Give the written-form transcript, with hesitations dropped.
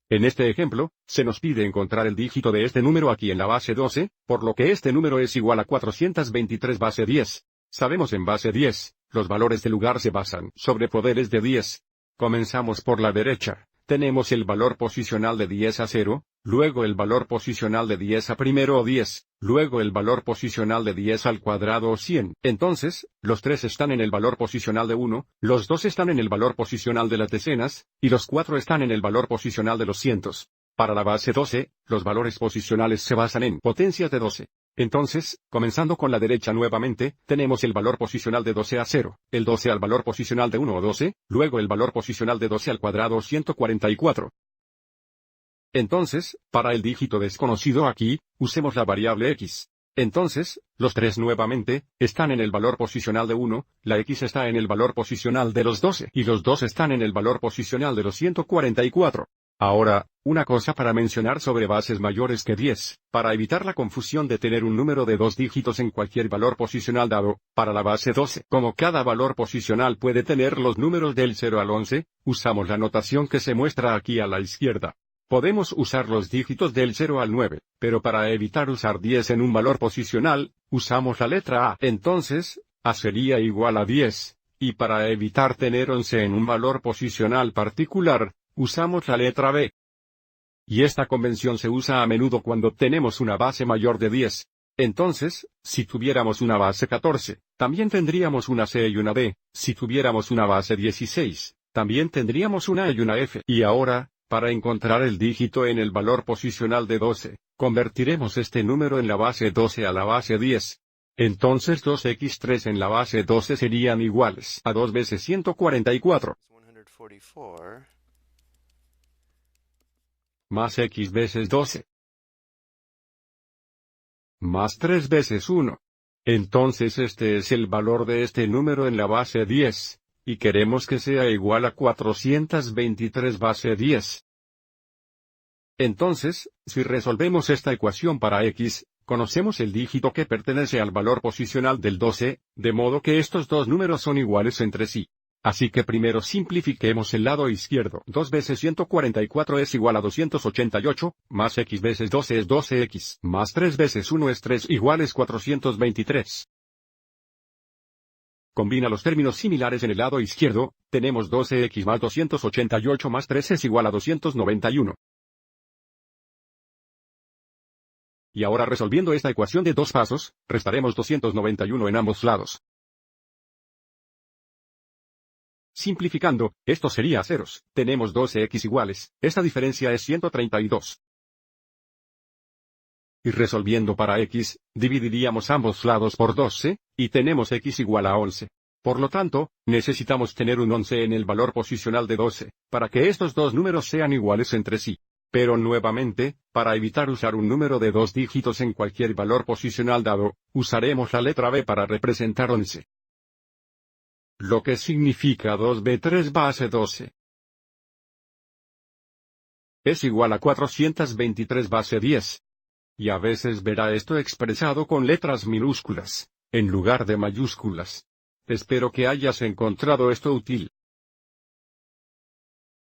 En este ejemplo, se nos pide encontrar el dígito de este número aquí en la base 12, por lo que este número es igual a 423 base 10. Sabemos en base 10, los valores de lugar se basan sobre poderes de 10. Comenzamos por la derecha. Tenemos el valor posicional de 10 a 0, luego el valor posicional de 10 a primero o 10, luego el valor posicional de 10 al cuadrado o 100. Entonces, los 3 están en el valor posicional de 1, los 2 están en el valor posicional de las decenas, y los 4 están en el valor posicional de los cientos. Para la base 12, los valores posicionales se basan en potencias de 12. Entonces, comenzando con la derecha nuevamente, tenemos el valor posicional de 12 a 0, el 12 al valor posicional de 1 o 12, luego el valor posicional de 12 al cuadrado o 144. Entonces, para el dígito desconocido aquí, usemos la variable x. Entonces, los 3 nuevamente, están en el valor posicional de 1, la x está en el valor posicional de los 12 y los 2 están en el valor posicional de los 144. Ahora, una cosa para mencionar sobre bases mayores que 10, para evitar la confusión de tener un número de 2 dígitos en cualquier valor posicional dado, para la base 12, como cada valor posicional puede tener los números del 0 al 11, usamos la notación que se muestra aquí a la izquierda. Podemos usar los dígitos del 0 al 9, pero para evitar usar 10 en un valor posicional, usamos la letra A. Entonces, A sería igual a 10, y para evitar tener 11 en un valor posicional particular, usamos la letra B. Y esta convención se usa a menudo cuando tenemos una base mayor de 10. Entonces, si tuviéramos una base 14, también tendríamos una C y una D. Si tuviéramos una base 16, también tendríamos una E y una F. Y ahora, para encontrar el dígito en el valor posicional de 12, convertiremos este número en la base 12 a la base 10. Entonces 2x3 en la base 12 serían iguales a 2 veces 144. Más x veces 12. Más 3 veces 1. Entonces este es el valor de este número en la base 10, y queremos que sea igual a 423 base 10. Entonces, si resolvemos esta ecuación para x, conocemos el dígito que pertenece al valor posicional del 12, de modo que estos dos números son iguales entre sí. Así que primero simplifiquemos el lado izquierdo. 2 veces 144 es igual a 288, más x veces 12 es 12x, más 3 veces 1 es 3 iguales 423. Combina los términos similares en el lado izquierdo, tenemos 12x más 288 más 3 es igual a 291. Y ahora resolviendo esta ecuación de dos pasos, restaremos 291 en ambos lados. Simplificando, esto sería ceros. Tenemos 12x iguales, esta diferencia es 132. Y resolviendo para x, dividiríamos ambos lados por 12, y tenemos x igual a 11. Por lo tanto, necesitamos tener un 11 en el valor posicional de 12, para que estos dos números sean iguales entre sí. Pero nuevamente, para evitar usar un número de dos dígitos en cualquier valor posicional dado, usaremos la letra B para representar 11. Lo que significa 2b3 base 12. Es igual a 423 base 10. Y a veces verá esto expresado con letras minúsculas, en lugar de mayúsculas. Espero que hayas encontrado esto útil.